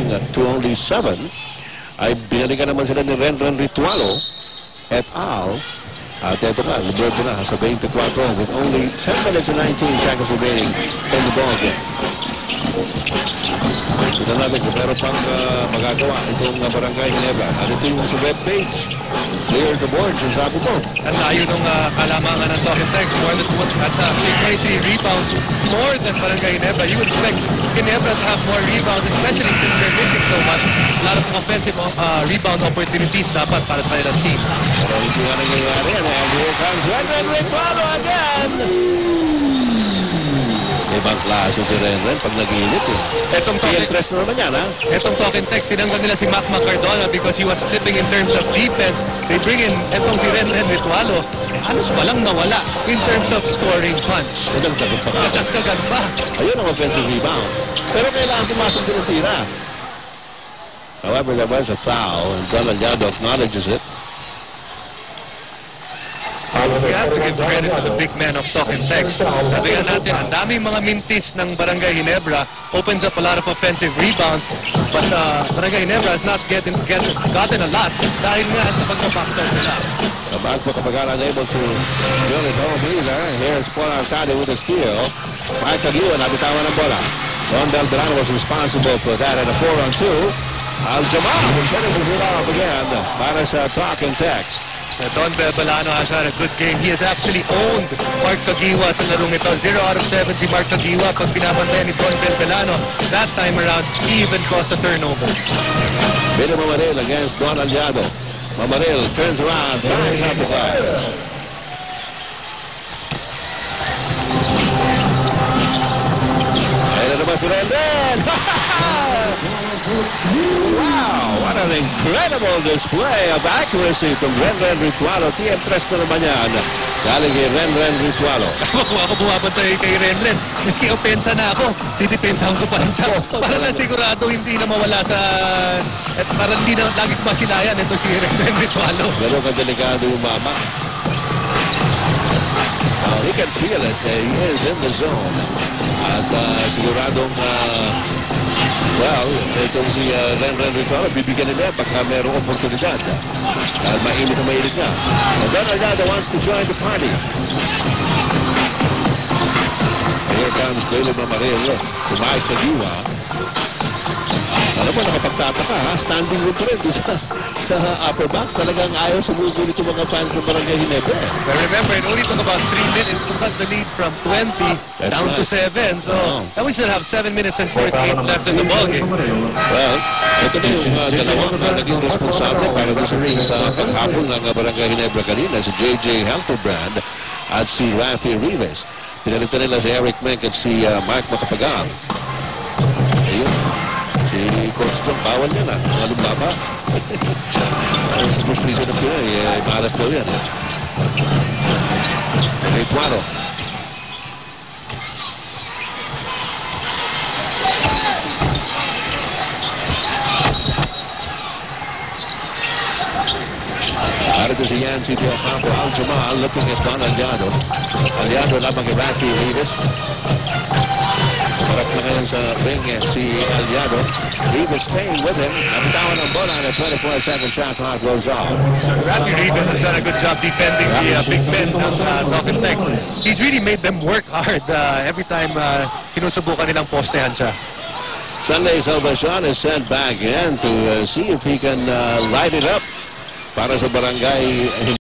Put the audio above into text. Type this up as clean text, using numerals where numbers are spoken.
leading to only 7, ay binalikan naman sila ni Renren Ritualo et al. At ito na, liberd na sa 24 with only 10 minutes and 19 seconds remaining in the ballgame. Ito natin kung meron pang magagawa itong Barangay Ginebra. At ito yung sa webpage. Clear the boards, yung sabi mo. At layo nung kalamangan ng Talking Text. That's actually 23 rebounds more than Barangay Ginebra. You would expect Ginebra to have more rebounds, especially since they're missing so much. A lot of offensive rebound opportunities dapat para sa kanilang team. Pero hindi nga nangyayari. And here comes Renren Ritualo again. Ibang klase si Renren pag nag-init eh. Etong interest na naman yan, ha? Etong Talking Text, sinanggan nila si Mac Macardona because he was slipping in terms of defense. They bring in etong si Renren Ritualo. Halos walang nawala in terms of scoring punch. Nadagdagan pa ka. Nadagdagan pa. Ayun ang offensive rebound. Pero kailangan pumasok din ang tira. However, there was a foul and Don Aliado acknowledges it. We have to give credit to the big man of Talking Text. Sabi nga natin, ang daming mga mintis ng Barangay Ginebra opens up a lot of offensive rebounds. But Barangay Ginebra has not gotten a lot dahil nga sa pagpabackside nila. The Mac Macardona unable to build his own either. Here's Paul Artade with a steal. Michael Liwan, nabitawan ng bola. Don Beltrán was responsible for that at a 4-on-2. Al-Jamal finishes it off again para sa Talking Text. Don Beltrán has had a good game. He has actually owned Mark Caguioa sa larong ito. 0 out of 7 si Mark Caguioa pag pinabantayan ni Don Beltrán. That time around, he even caused a turnover. Billy Mamaril against Don Aliado. Mamaril turns around, fires out the glass. Ayan na naman si Renren. Wow! What an incredible display of accuracy from Renren Ritualo. TM3 na naman yan. Saling kay Renren Ritualo. Kung ako bumabantay kay Renren, miski opensa na ako, didepensahan ko pa rin siya. Para lang sigurado hindi na mawala sa... At para hindi na lagi kumasilayan ito si Renren Ritualo. Pero kadelikado yung mama. He can feel it. He is in the zone. At siguradong... well, itong si Renren Ritualo, bibigyan nila baka mayroong oportunidad. Dahil mainit na mainit nga. And then Aliado wants to join the party. Here comes Billy Mamaril to Mike Caguioa. Alam mo, nakapagtataka ha, standing room pa rin sa upper box. Talagang ayaw sumugulit yung mga fans ng Barangay Ginebra. But remember, it only took about 3 minutes to cut the lead from 20 down to 7. So, and we still have 7 minutes and 48 left in the ballgame. Well, ito na yung dalawang naging responsable para sa paghapon ng Barangay Ginebra kanina, si J.J. Helterbrand at si Rafi Rivas. Pinalitan nila si Eric Menk at si Mark Macapagal. Ayun. Si Coach John, bawal yan ah. Mga lumbaba. Sa frustration ng Pinoy, malas daw yan. Ritualo. Narito si Yancy Del Campo. Al-Jamal looking at Don Aliado. Aliado lamang kay Rafi Rivas. Marap na ngayon sa ring si Aliado. Rivas staying with him. Nabitawan ang bola and a 24-second shot clock goes off. Rafi Rivas has done a good job defending the big men of Talking Text. He's really made them work hard every time sinusubukan nilang postehan siya. Sunday Salvacion is sent back in to see if he can light it up para sa Barangay